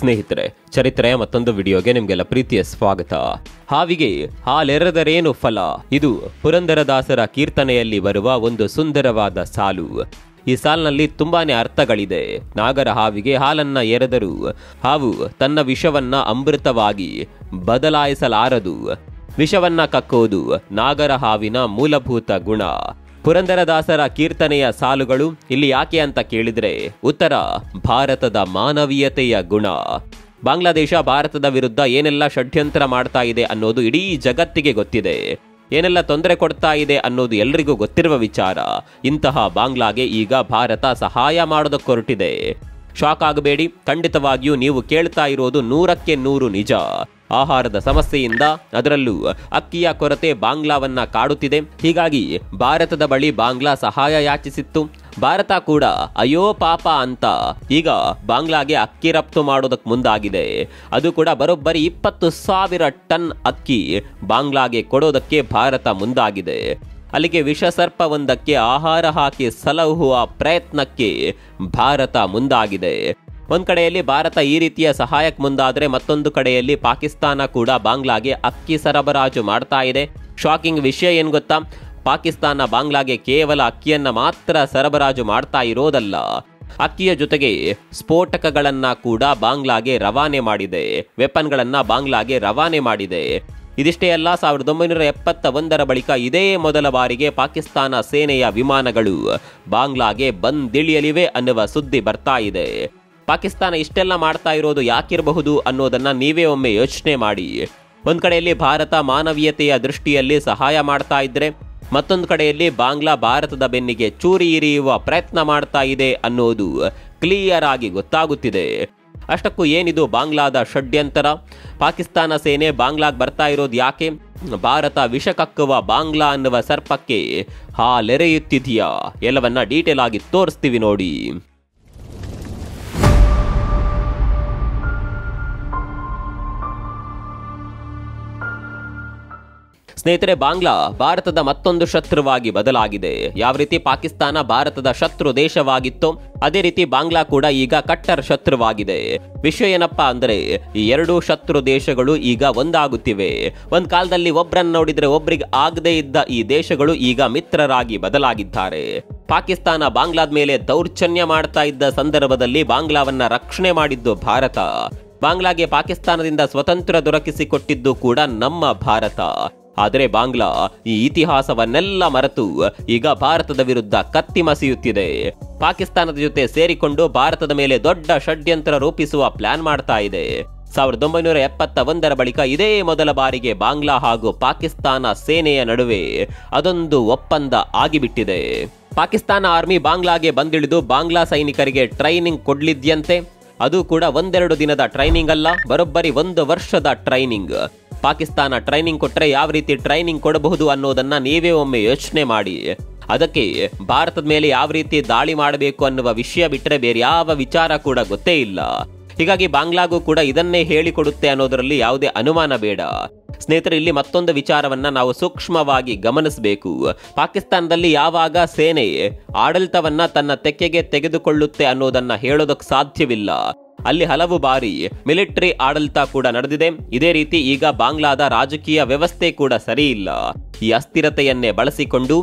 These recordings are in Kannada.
ಸ್ನೇಹಿತರೆ, ಚರಿತ್ರೆಯ ಮತ್ತೊಂದು ವಿಡಿಯೋಗೆ ನಿಮಗೆಲ್ಲ ಪ್ರೀತಿಯ ಸ್ವಾಗತ. ಹಾವಿಗೆ ಹಾಲೆರೆದರೇನು ಫಲ, ಇದು ಪುರಂದರದಾಸರ ಕೀರ್ತನೆಯಲ್ಲಿ ಬರುವ ಒಂದು ಸುಂದರವಾದ ಸಾಲು. ಈ ಸಾಲಿನಲ್ಲಿ ತುಂಬಾನೇ ಅರ್ಥಗಳಿದೆ. ನಾಗರ ಹಾವಿಗೆ ಹಾಲನ್ನ ಎರೆದರೂ ಹಾವು ತನ್ನ ವಿಷವನ್ನ ಅಮೃತವಾಗಿ ಬದಲಾಯಿಸಲಾರದು. ವಿಷವನ್ನ ಕಕ್ಕುವುದು ನಾಗರ ಹಾವಿನ ಮೂಲಭೂತ ಗುಣ. ಪುರಂದರದಾಸರ ಕೀರ್ತನೆಯ ಸಾಲುಗಳು ಇಲ್ಲಿ ಯಾಕೆ ಅಂತ ಕೇಳಿದ್ರೆ, ಉತ್ತರ ಭಾರತದ ಮಾನವೀಯತೆಯ ಗುಣ. ಬಾಂಗ್ಲಾದೇಶ ಭಾರತದ ವಿರುದ್ಧ ಏನೆಲ್ಲ ಷಡ್ಯಂತ್ರ ಮಾಡ್ತಾ ಇದೆ ಅನ್ನೋದು ಇಡೀ ಜಗತ್ತಿಗೆ ಗೊತ್ತಿದೆ. ಏನೆಲ್ಲ ತೊಂದರೆ ಕೊಡ್ತಾ ಇದೆ ಅನ್ನೋದು ಎಲ್ರಿಗೂ ಗೊತ್ತಿರುವ ವಿಚಾರ. ಇಂತಹ ಬಾಂಗ್ಲಾಗೆ ಈಗ ಭಾರತ ಸಹಾಯ ಮಾಡೋದಕ್ಕೊರಟಿದೆ. ಶಾಕ್ ಆಗಬೇಡಿ, ಖಂಡಿತವಾಗಿಯೂ ನೀವು ಕೇಳ್ತಾ ಇರೋದು 100ಕ್ಕೆ 100 ನಿಜ. ಆಹಾರದ ಸಮಸ್ಯೆಯಿಂದ, ಅದರಲ್ಲೂ ಅಕ್ಕಿಯ ಕೊರತೆ ಬಾಂಗ್ಲಾವನ್ನ ಕಾಡುತ್ತಿದೆ. ಹೀಗಾಗಿ ಭಾರತದ ಬಳಿ ಬಾಂಗ್ಲಾ ಸಹಾಯ ಯಾಚಿಸಿತ್ತು. ಭಾರತ ಕೂಡ ಅಯ್ಯೋ ಪಾಪ ಅಂತ ಈಗ ಬಾಂಗ್ಲಾಗೆ ಅಕ್ಕಿ ರಫ್ತು ಮಾಡೋದಕ್ಕೆ ಮುಂದಾಗಿದೆ. ಅದು ಕೂಡ ಬರೋಬ್ಬರಿ 20,000 ಟನ್ ಅಕ್ಕಿ ಬಾಂಗ್ಲಾಗೆ ಕೊಡೋದಕ್ಕೆ ಭಾರತ ಮುಂದಾಗಿದೆ. ಅಲ್ಲಿಗೆ ವಿಷಸರ್ಪವೊಂದಕ್ಕೆ ಆಹಾರ ಹಾಕಿ ಸಲಹುವ ಪ್ರಯತ್ನಕ್ಕೆ ಭಾರತ ಮುಂದಾಗಿದೆ. ಒಂದ್ ಕಡೆಯಲ್ಲಿ ಭಾರತ ಈ ರೀತಿಯ ಸಹಾಯಕ್ಕೆ ಮುಂದಾದ್ರೆ, ಮತ್ತೊಂದು ಕಡೆಯಲ್ಲಿ ಪಾಕಿಸ್ತಾನ ಕೂಡ ಬಾಂಗ್ಲಾಗೆ ಅಕ್ಕಿ ಸರಬರಾಜು ಮಾಡ್ತಾ ಇದೆ. ಶಾಕಿಂಗ್ ವಿಷಯ ಏನ್ ಗೊತ್ತಾ, ಪಾಕಿಸ್ತಾನ ಬಾಂಗ್ಲಾಗೆ ಕೇವಲ ಅಕ್ಕಿಯನ್ನ ಮಾತ್ರ ಸರಬರಾಜು ಮಾಡ್ತಾ ಇರೋದಲ್ಲ, ಅಕ್ಕಿಯ ಜೊತೆಗೆ ಸ್ಫೋಟಕಗಳನ್ನ ಕೂಡ ಬಾಂಗ್ಲಾಗೆ ರವಾನೆ ಮಾಡಿದೆ. ವೆಪನ್ಗಳನ್ನ ಬಾಂಗ್ಲಾಗೆ ರವಾನೆ ಮಾಡಿದೆ. ಇದಿಷ್ಟೇ ಅಲ್ಲ, 1971ರ ಬಳಿಕ ಇದೇ ಮೊದಲ ಬಾರಿಗೆ ಪಾಕಿಸ್ತಾನ ಸೇನೆಯ ವಿಮಾನಗಳು ಬಾಂಗ್ಲಾಗೆ ಬಂದಿಳಿಯಲಿವೆ ಅನ್ನುವ ಸುದ್ದಿ ಬರ್ತಾ ಇದೆ. ಪಾಕಿಸ್ತಾನ ಇಷ್ಟೆಲ್ಲ ಮಾಡ್ತಾ ಇರೋದು ಯಾಕಿರಬಹುದು ಅನ್ನೋದನ್ನ ನೀವೇ ಒಮ್ಮೆ ಯೋಚನೆ ಮಾಡಿ. ಒಂದ್ ಕಡೆಯಲ್ಲಿ ಭಾರತ ಮಾನವೀಯತೆಯ ದೃಷ್ಟಿಯಲ್ಲಿ ಸಹಾಯ ಮಾಡ್ತಾ ಇದ್ರೆ, ಮತ್ತೊಂದು ಕಡೆಯಲ್ಲಿ ಬಾಂಗ್ಲಾ ಭಾರತದ ಬೆನ್ನಿಗೆ ಚೂರಿ ಇರಿಯುವ ಪ್ರಯತ್ನ ಮಾಡ್ತಾ ಇದೆ ಅನ್ನೋದು ಕ್ಲಿಯರ್ ಆಗಿ ಗೊತ್ತಾಗುತ್ತಿದೆ. ಅಷ್ಟಕ್ಕೂ ಏನಿದು ಬಾಂಗ್ಲಾದ ಷಡ್ಯಂತರ? ಪಾಕಿಸ್ತಾನ ಸೇನೆ ಬಾಂಗ್ಲಾಗ್ ಬರ್ತಾ ಇರೋದು ಯಾಕೆ? ಭಾರತ ವಿಷ ಕಕ್ಕುವ ಬಾಂಗ್ಲಾ ಅನ್ನುವ ಸರ್ಪಕ್ಕೆ ಹಾಲೆರೆಯುತ್ತಿದೆಯಾ? ಎಲ್ಲವನ್ನ ಡೀಟೇಲ್ ಆಗಿ ತೋರಿಸ್ತೀವಿ ನೋಡಿ. ಸ್ನೇಹಿತರೆ, ಬಾಂಗ್ಲಾ ಭಾರತದ ಮತ್ತೊಂದು ಶತ್ರುವಾಗಿ ಬದಲಾಗಿದೆ. ಯಾವ ರೀತಿ ಪಾಕಿಸ್ತಾನ ಭಾರತದ ಶತ್ರು ದೇಶವಾಗಿತ್ತೋ, ಅದೇ ರೀತಿ ಬಾಂಗ್ಲಾ ಕೂಡ ಈಗ ಕಟ್ಟರ್ ಶತ್ರುವಾಗಿದೆ. ವಿಷಯ ಏನಪ್ಪಾ ಅಂದ್ರೆ, ಈ ಎರಡೂ ಶತ್ರು ದೇಶಗಳು ಈಗ ಒಂದಾಗುತ್ತಿವೆ. ಒಂದ್ ಕಾಲದಲ್ಲಿ ಒಬ್ರನ್ನ ನೋಡಿದ್ರೆ ಒಬ್ರಿಗೆ ಆಗದೆ ಇದ್ದ ಈ ದೇಶಗಳು ಈಗ ಮಿತ್ರರಾಗಿ ಬದಲಾಗಿದ್ದಾರೆ. ಪಾಕಿಸ್ತಾನ ಬಾಂಗ್ಲಾದ ಮೇಲೆ ದೌರ್ಜನ್ಯ ಮಾಡ್ತಾ ಇದ್ದ ಸಂದರ್ಭದಲ್ಲಿ ಬಾಂಗ್ಲಾವನ್ನ ರಕ್ಷಣೆ ಮಾಡಿದ್ದು ಭಾರತ. ಬಾಂಗ್ಲಾಗೆ ಪಾಕಿಸ್ತಾನದಿಂದ ಸ್ವತಂತ್ರ ದೊರಕಿಸಿಕೊಟ್ಟಿದ್ದು ಕೂಡ ನಮ್ಮ ಭಾರತ. ಆದರೆ ಬಾಂಗ್ಲಾ ಈ ಇತಿಹಾಸವನ್ನೆಲ್ಲ ಮರೆತು ಈಗ ಭಾರತದ ವಿರುದ್ಧ ಕತ್ತಿ ಮಸಿಯುತ್ತಿದೆ. ಪಾಕಿಸ್ತಾನದ ಜೊತೆ ಸೇರಿಕೊಂಡು ಭಾರತದ ಮೇಲೆ ದೊಡ್ಡ ಷಡ್ಯಂತ್ರ ರೂಪಿಸುವ ಪ್ಲಾನ್ ಮಾಡ್ತಾ ಇದೆ. 1971ರ ಬಳಿಕ ಇದೇ ಮೊದಲ ಬಾರಿಗೆ ಬಾಂಗ್ಲಾ ಹಾಗೂ ಪಾಕಿಸ್ತಾನ ಸೇನೆಯ ನಡುವೆ ಅದೊಂದು ಒಪ್ಪಂದ ಆಗಿಬಿಟ್ಟಿದೆ. ಪಾಕಿಸ್ತಾನ ಆರ್ಮಿ ಬಾಂಗ್ಲಾಗೆ ಬಂದಿಳಿದು ಬಾಂಗ್ಲಾ ಸೈನಿಕರಿಗೆ ಟ್ರೈನಿಂಗ್ ಕೊಡ್ಲಿದ್ಯಂತೆ. ಅದು ಕೂಡ ಒಂದೆರಡು ದಿನದ ಟ್ರೈನಿಂಗ್ ಅಲ್ಲ, ಬರೋಬ್ಬರಿ 1 ವರ್ಷದ ಟ್ರೈನಿಂಗ್. ಪಾಕಿಸ್ತಾನ ಟ್ರೈನಿಂಗ್ ಕೊಟ್ರೆ ಯಾವ ರೀತಿ ಟ್ರೈನಿಂಗ್ ಕೊಡಬಹುದು ಅನ್ನೋದನ್ನ ನೀವೇ ಒಮ್ಮೆ ಯೋಚನೆ ಮಾಡಿ. ಅದಕ್ಕೆ ಭಾರತದ ಮೇಲೆ ಯಾವ ರೀತಿ ದಾಳಿ ಮಾಡಬೇಕು ಅನ್ನುವ ವಿಷಯ ಬಿಟ್ಟರೆ ಬೇರೆ ಯಾವ ವಿಚಾರ ಕೂಡ ಗೊತ್ತೇ ಇಲ್ಲ. ಹೀಗಾಗಿ ಬಾಂಗ್ಲಾಗೂ ಕೂಡ ಇದನ್ನೇ ಹೇಳಿಕೊಡುತ್ತೆ ಅನ್ನೋದರಲ್ಲಿ ಯಾವುದೇ ಅನುಮಾನ ಬೇಡ. ಸ್ನೇಹಿತರೆ, ಇಲ್ಲಿ ಮತ್ತೊಂದು ವಿಚಾರವನ್ನ ನಾವು ಸೂಕ್ಷ್ಮವಾಗಿ ಗಮನಿಸಬೇಕು. ಪಾಕಿಸ್ತಾನದಲ್ಲಿ ಯಾವಾಗ ಸೇನೆ ಆಡಳಿತವನ್ನ ತನ್ನ ತೆಕ್ಕೆಗೆ ತೆಗೆದುಕೊಳ್ಳುತ್ತೆ ಅನ್ನೋದನ್ನ ಹೇಳೋದಕ್ಕೆ ಸಾಧ್ಯವಿಲ್ಲ. ಅಲ್ಲಿ ಹಲವು ಬಾರಿ ಮಿಲಿಟರಿ ಆಡಳಿತ ಕೂಡ ನಡೆದಿದೆ. ಇದೇ ರೀತಿ ಈಗ ಬಾಂಗ್ಲಾದ ರಾಜಕೀಯ ವ್ಯವಸ್ಥೆ ಕೂಡ ಸರಿ ಇಲ್ಲ. ಈ ಅಸ್ಥಿರತೆಯನ್ನೇ ಬಳಸಿಕೊಂಡು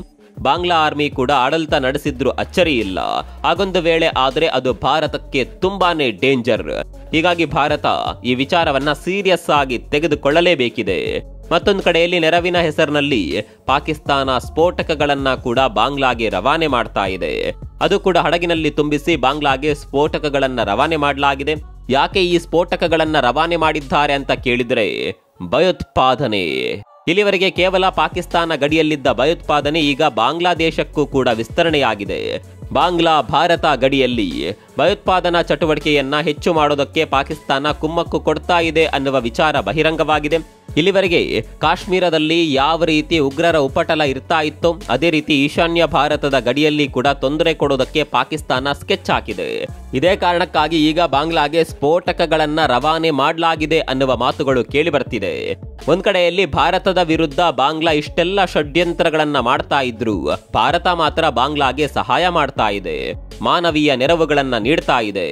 ಬಾಂಗ್ಲಾ ಆರ್ಮಿ ಕೂಡ ಆಡಳಿತ ನಡೆಸಿದ್ರು ಅಚ್ಚರಿ ಇಲ್ಲ. ಹಾಗೊಂದು ವೇಳೆ ಆದ್ರೆ ಅದು ಭಾರತಕ್ಕೆ ತುಂಬಾನೇ ಡೇಂಜರ್. ಹೀಗಾಗಿ ಭಾರತ ಈ ವಿಚಾರವನ್ನ ಸೀರಿಯಸ್ ಆಗಿ ತೆಗೆದುಕೊಳ್ಳಲೇಬೇಕಿದೆ. ಮತ್ತೊಂದು ಕಡೆಯಲ್ಲಿ ನೆರವಿನ ಹೆಸರಿನಲ್ಲಿ ಪಾಕಿಸ್ತಾನ ಸ್ಫೋಟಕಗಳನ್ನ ಕೂಡ ಬಾಂಗ್ಲಾಗೆ ರವಾನೆ ಮಾಡ್ತಾ ಇದೆ. ಅದು ಕೂಡ ಹಡಗಿನಲ್ಲಿ ತುಂಬಿಸಿ ಬಾಂಗ್ಲಾಗೆ ಸ್ಫೋಟಕಗಳನ್ನ ರವಾನೆ ಮಾಡಲಾಗಿದೆ. ಯಾಕೆ ಈ ಸ್ಫೋಟಕಗಳನ್ನ ರವಾನೆ ಮಾಡಿದ್ದಾರೆ ಅಂತ ಕೇಳಿದ್ರೆ, ಭಯೋತ್ಪಾದನೆ. ಇಲ್ಲಿವರೆಗೆ ಕೇವಲ ಪಾಕಿಸ್ತಾನ ಗಡಿಯಲ್ಲಿದ್ದ ಭಯೋತ್ಪಾದನೆ ಈಗ ಬಾಂಗ್ಲಾದೇಶಕ್ಕೂ ಕೂಡ ವಿಸ್ತರಣೆಯಾಗಿದೆ. ಬಾಂಗ್ಲಾ ಭಾರತ ಗಡಿಯಲ್ಲಿ ಭಯೋತ್ಪಾದನಾ ಚಟುವಟಿಕೆಯನ್ನ ಹೆಚ್ಚು ಮಾಡೋದಕ್ಕೆ ಪಾಕಿಸ್ತಾನ ಕುಮ್ಮಕ್ಕು ಕೊಡ್ತಾ ಇದೆ ಅನ್ನುವ ವಿಚಾರ ಬಹಿರಂಗವಾಗಿದೆ. ಇಲ್ಲಿವರೆಗೆ ಕಾಶ್ಮೀರದಲ್ಲಿ ಯಾವ ರೀತಿ ಉಗ್ರರ ಉಪಟಳ ಇರ್ತಾ ಇತ್ತೋ ಅದೇ ರೀತಿ ಈಶಾನ್ಯ ಭಾರತದ ಗಡಿಯಲ್ಲಿ ಕೂಡ ತೊಂದರೆ ಕೊಡೋದಕ್ಕೆ ಪಾಕಿಸ್ತಾನ ಸ್ಕೆಚ್ ಹಾಕಿದೆ. ಇದೇ ಕಾರಣಕ್ಕಾಗಿ ಈಗ ಬಾಂಗ್ಲಾಗೆ ಸ್ಫೋಟಕಗಳನ್ನ ರವಾನೆ ಮಾಡಲಾಗಿದೆ ಅನ್ನುವ ಮಾತುಗಳು ಕೇಳಿ ಬರ್ತಿದೆ. ಒಂದ್ ಕಡೆಯಲ್ಲಿ ಭಾರತದ ವಿರುದ್ಧ ಬಾಂಗ್ಲಾ ಇಷ್ಟೆಲ್ಲ ಷಡ್ಯಂತ್ರಗಳನ್ನ ಮಾಡ್ತಾ ಇದ್ರು, ಭಾರತ ಮಾತ್ರ ಬಾಂಗ್ಲಾಗೆ ಸಹಾಯ ಮಾಡ್ತಾ ಇದೆ, ಮಾನವೀಯ ನೆರವುಗಳನ್ನ ನೀಡ್ತಾ ಇದೆ.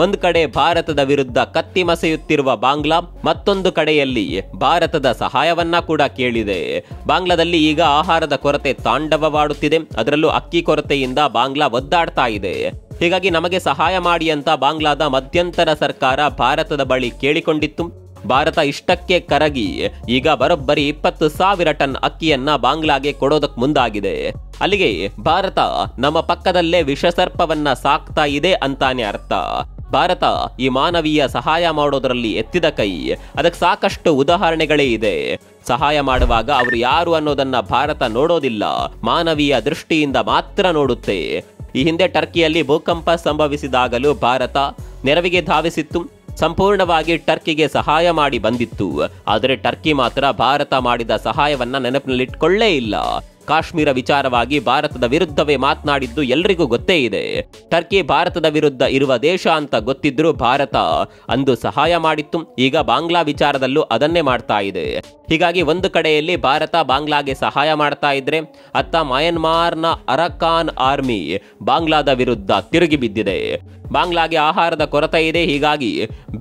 ಒಂದು ಕಡೆ ಭಾರತದ ವಿರುದ್ಧ ಕತ್ತಿ ಮಸೆಯುತ್ತಿರುವ ಬಾಂಗ್ಲಾ, ಮತ್ತೊಂದು ಕಡೆಯಲ್ಲಿ ಭಾರತದ ಸಹಾಯವನ್ನ ಕೂಡ ಕೇಳಿದೆ. ಬಾಂಗ್ಲಾದಲ್ಲಿ ಈಗ ಆಹಾರದ ಕೊರತೆ ತಾಂಡವವಾಡುತ್ತಿದೆ, ಅದರಲ್ಲೂ ಅಕ್ಕಿ ಕೊರತೆಯಿಂದ ಬಾಂಗ್ಲಾ ಒದ್ದಾಡ್ತಾ ಇದೆ. ಹೀಗಾಗಿ ನಮಗೆ ಸಹಾಯ ಮಾಡಿ ಅಂತ ಬಾಂಗ್ಲಾದ ಮಧ್ಯಂತರ ಸರ್ಕಾರ ಭಾರತದ ಬಳಿ ಕೇಳಿಕೊಂಡಿತ್ತು. ಭಾರತ ಇಷ್ಟಕ್ಕೆ ಕರಗಿ ಈಗ ಬರೋಬ್ಬರಿ 20,000 ಟನ್ ಅಕ್ಕಿಯನ್ನ ಬಾಂಗ್ಲಾಗೆ ಕೊಡೋದಕ್ಕೆ ಮುಂದಾಗಿದೆ. ಅಲ್ಲಿಗೆ ಭಾರತ ನಮ್ಮ ಪಕ್ಕದಲ್ಲೇ ವಿಷಸರ್ಪವನ್ನ ಸಾಕ್ತಾ ಇದೆ ಅಂತಾನೆ ಅರ್ಥ. ಭಾರತ ಈ ಮಾನವೀಯ ಸಹಾಯ ಮಾಡೋದರಲ್ಲಿ ಎತ್ತಿದ ಕೈ, ಅದಕ್ಕೆ ಸಾಕಷ್ಟು ಉದಾಹರಣೆಗಳೇ ಇದೆ. ಸಹಾಯ ಮಾಡುವಾಗ ಅವರು ಯಾರು ಅನ್ನೋದನ್ನ ಭಾರತ ನೋಡೋದಿಲ್ಲ, ಮಾನವೀಯ ದೃಷ್ಟಿಯಿಂದ ಮಾತ್ರ ನೋಡುತ್ತೆ. ಈ ಹಿಂದೆ ಟರ್ಕಿಯಲ್ಲಿ ಭೂಕಂಪ ಸಂಭವಿಸಿದಾಗಲೂ ಭಾರತ ನೆರವಿಗೆ ಧಾವಿಸಿತ್ತು, ಸಂಪೂರ್ಣವಾಗಿ ಟರ್ಕಿಗೆ ಸಹಾಯ ಮಾಡಿ ಬಂದಿತ್ತು. ಆದರೆ ಟರ್ಕಿ ಮಾತ್ರ ಭಾರತ ಮಾಡಿದ ಸಹಾಯವನ್ನ ನೆನಪಿನಲ್ಲಿಟ್ಕೊಳ್ಳೇ ಇಲ್ಲ. ಕಾಶ್ಮೀರ ವಿಚಾರವಾಗಿ ಭಾರತದ ವಿರುದ್ಧವೇ ಮಾತನಾಡಿದ್ದು ಎಲ್ರಿಗೂ ಗೊತ್ತೇ ಇದೆ. ಟರ್ಕಿ ಭಾರತದ ವಿರುದ್ಧ ಇರುವ ದೇಶ ಅಂತ ಗೊತ್ತಿದ್ರೂ ಭಾರತ ಅಂದು ಸಹಾಯ ಮಾಡಿತ್ತು. ಈಗ ಬಾಂಗ್ಲಾ ವಿಚಾರದಲ್ಲೂ ಅದನ್ನೇ ಮಾಡ್ತಾ ಇದೆ. ಹೀಗಾಗಿ ಒಂದು ಕಡೆಯಲ್ಲಿ ಭಾರತ ಬಾಂಗ್ಲಾಗೆ ಸಹಾಯ ಮಾಡ್ತಾ ಇದ್ರೆ, ಅತ್ತ ಮಯನ್ಮಾರ್ನ ಅರಕಾನ್ ಆರ್ಮಿ ಬಾಂಗ್ಲಾದ ವಿರುದ್ಧ ತಿರುಗಿ ಬಿದ್ದಿದೆ. ಬಾಂಗ್ಲಾಗೆ ಆಹಾರದ ಕೊರತೆ ಇದೆ, ಹೀಗಾಗಿ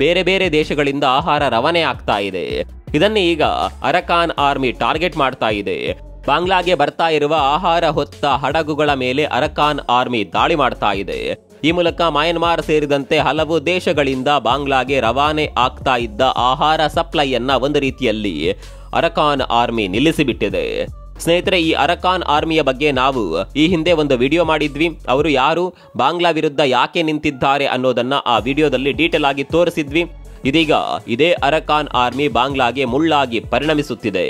ಬೇರೆ ಬೇರೆ ದೇಶಗಳಿಂದ ಆಹಾರ ರವಾನೆ ಆಗ್ತಾ ಇದೆ. ಇದನ್ನೇ ಈಗ ಅರಕಾನ್ ಆರ್ಮಿ ಟಾರ್ಗೆಟ್ ಮಾಡ್ತಾ ಇದೆ. ಬಾಂಗ್ಲಾಗೆ ಬರ್ತಾ ಇರುವ ಆಹಾರ ಹೊತ್ತ ಹಡಗುಗಳ ಮೇಲೆ ಅರಕಾನ್ ಆರ್ಮಿ ದಾಳಿ ಮಾಡ್ತಾ ಇದೆ. ಈ ಮೂಲಕ ಮಯನ್ಮಾರ್ ಸೇರಿದಂತೆ ಹಲವು ದೇಶಗಳಿಂದ ಬಾಂಗ್ಲಾಗೆ ರವಾನೆ ಆಗ್ತಾ ಇದ್ದ ಆಹಾರ ಸಪ್ಲೈಯನ್ನ ಒಂದು ರೀತಿಯಲ್ಲಿ ಅರಕಾನ್ ಆರ್ಮಿ ನಿಲ್ಲಿಸಿಬಿಟ್ಟಿದೆ. ಸ್ನೇಹಿತರೆ, ಈ ಅರಕಾನ್ ಆರ್ಮಿಯ ಬಗ್ಗೆ ನಾವು ಈ ಹಿಂದೆ ಒಂದು ವಿಡಿಯೋ ಮಾಡಿದ್ವಿ. ಅವರು ಯಾರು, ಬಾಂಗ್ಲಾ ವಿರುದ್ಧ ಯಾಕೆ ನಿಂತಿದ್ದಾರೆ ಅನ್ನೋದನ್ನ ಆ ವಿಡಿಯೋದಲ್ಲಿ ಡೀಟೇಲ್ ಆಗಿ ತೋರಿಸಿದ್ವಿ. ಇದೀಗ ಇದೇ ಅರಕಾನ್ ಆರ್ಮಿ ಬಾಂಗ್ಲಾಗೆ ಮುಳ್ಳಾಗಿ ಪರಿಣಮಿಸುತ್ತಿದೆ.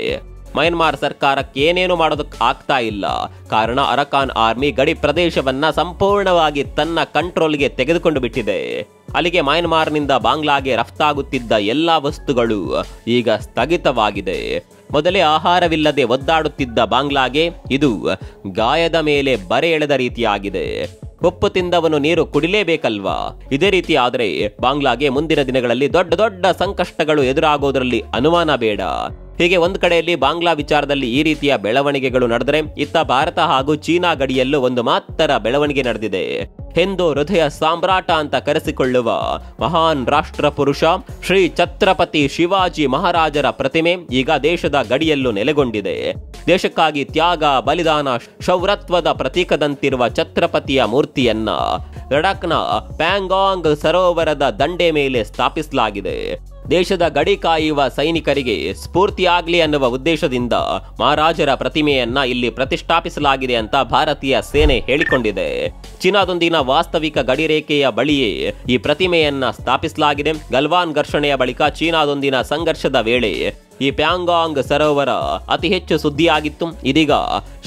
ಮಯನ್ಮಾರ್ ಸರ್ಕಾರಕ್ಕೆ ಏನೇನು ಮಾಡೋದಕ್ಕೆ ಆಗ್ತಾ ಇಲ್ಲ. ಕಾರಣ ಅರಕಾನ್ ಆರ್ಮಿ ಗಡಿ ಪ್ರದೇಶವನ್ನ ಸಂಪೂರ್ಣವಾಗಿ ತನ್ನ ಕಂಟ್ರೋಲ್ಗೆ ತೆಗೆದುಕೊಂಡು ಬಿಟ್ಟಿದೆ. ಅಲ್ಲಿಗೆ ಮಯನ್ಮಾರ್ನಿಂದ ಬಾಂಗ್ಲಾಗೆ ರಫ್ತಾಗುತ್ತಿದ್ದ ಎಲ್ಲಾ ವಸ್ತುಗಳು ಈಗ ಸ್ಥಗಿತವಾಗಿದೆ. ಮೊದಲೇ ಆಹಾರವಿಲ್ಲದೆ ಒದ್ದಾಡುತ್ತಿದ್ದ ಬಾಂಗ್ಲಾಗೆ ಇದು ಗಾಯದ ಮೇಲೆ ಬರೆ ಎಳೆದ ರೀತಿಯಾಗಿದೆ. ಉಪ್ಪು ತಿಂದವನು ನೀರು ಕುಡಿಲೇಬೇಕಲ್ವಾ? ಇದೇ ರೀತಿ ಆದರೆ ಬಾಂಗ್ಲಾಗೆ ಮುಂದಿನ ದಿನಗಳಲ್ಲಿ ದೊಡ್ಡ ದೊಡ್ಡ ಸಂಕಷ್ಟಗಳು ಎದುರಾಗೋದ್ರಲ್ಲಿ ಅನುಮಾನ ಬೇಡ. ಹೀಗೆ ಒಂದು ಕಡೆಯಲ್ಲಿ ಬಾಂಗ್ಲಾ ವಿಚಾರದಲ್ಲಿ ಈ ರೀತಿಯ ಬೆಳವಣಿಗೆಗಳು ನಡೆದರೆ, ಇತ್ತ ಭಾರತ ಹಾಗೂ ಚೀನಾ ಗಡಿಯಲ್ಲೂ ಒಂದು ಮಾತ್ರ ಬೆಳವಣಿಗೆ ನಡೆದಿದೆ. ಹಿಂದೂ ಹೃದಯ ಸಾಮ್ರಾಟ ಅಂತ ಕರೆಸಿಕೊಳ್ಳುವ ಮಹಾನ್ ರಾಷ್ಟ್ರ ಪುರುಷ ಶ್ರೀ ಛತ್ರಪತಿ ಶಿವಾಜಿ ಮಹಾರಾಜರ ಪ್ರತಿಮೆ ಈಗ ದೇಶದ ಗಡಿಯಲ್ಲೂ ನೆಲೆಗೊಂಡಿದೆ. ದೇಶಕ್ಕಾಗಿ ತ್ಯಾಗ, ಬಲಿದಾನ, ಶೌರತ್ವದ ಪ್ರತೀಕದಂತಿರುವ ಛತ್ರಪತಿಯ ಮೂರ್ತಿಯನ್ನ ಲಡಾಖ್ನ ಪ್ಯಾಂಗಾಂಗ್ ಸರೋವರದ ದಂಡೆ ಮೇಲೆ ಸ್ಥಾಪಿಸಲಾಗಿದೆ. ದೇಶದ ಗಡಿ ಕಾಯುವ ಸೈನಿಕರಿಗೆ ಸ್ಫೂರ್ತಿಯಾಗ್ಲಿ ಅನ್ನುವ ಉದ್ದೇಶದಿಂದ ಮಹಾರಾಜರ ಪ್ರತಿಮೆಯನ್ನ ಇಲ್ಲಿ ಪ್ರತಿಷ್ಠಾಪಿಸಲಾಗಿದೆ ಅಂತ ಭಾರತೀಯ ಸೇನೆ ಹೇಳಿಕೊಂಡಿದೆ. ಚೀನಾದೊಂದಿನ ವಾಸ್ತವಿಕ ಗಡಿರೇಖೆಯ ಬಳಿಯೇ ಈ ಪ್ರತಿಮೆಯನ್ನ ಸ್ಥಾಪಿಸಲಾಗಿದೆ. ಗಲ್ವಾನ್ ಘರ್ಷಣೆಯ ಬಳಿಕ ಚೀನಾದೊಂದಿನ ಸಂಘರ್ಷದ ವೇಳೆ ಈ ಪ್ಯಾಂಗಾಂಗ್ ಸರೋವರ ಅತಿ ಹೆಚ್ಚು ಸುದ್ದಿಯಾಗಿತ್ತು. ಇದೀಗ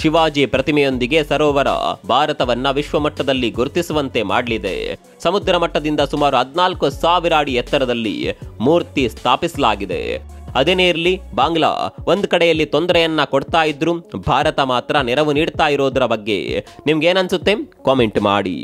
ಶಿವಾಜಿ ಪ್ರತಿಮೆಯೊಂದಿಗೆ ಸರೋವರ ಭಾರತವನ್ನ ವಿಶ್ವಮಟ್ಟದಲ್ಲಿ ಗುರುತಿಸುವಂತೆ ಮಾಡಲಿದೆ. ಸಮುದ್ರ ಮಟ್ಟದಿಂದ ಸುಮಾರು 14,000 ಅಡಿ ಎತ್ತರದಲ್ಲಿ ಮೂರ್ತಿ ಸ್ಥಾಪಿಸಲಾಗಿದೆ. ಅದೇನೇ ಇರಲಿ, ಬಾಂಗ್ಲಾ ಒಂದು ಕಡೆಯಲ್ಲಿ ತೊಂದರೆಯನ್ನ ಕೊಡ್ತಾ ಇದ್ರು, ಭಾರತ ಮಾತ್ರ ನೆರವು ನೀಡ್ತಾ ಇರೋದರ ಬಗ್ಗೆ ನಿಮ್ಗೇನನ್ಸುತ್ತೆ ಕಾಮೆಂಟ್ ಮಾಡಿ.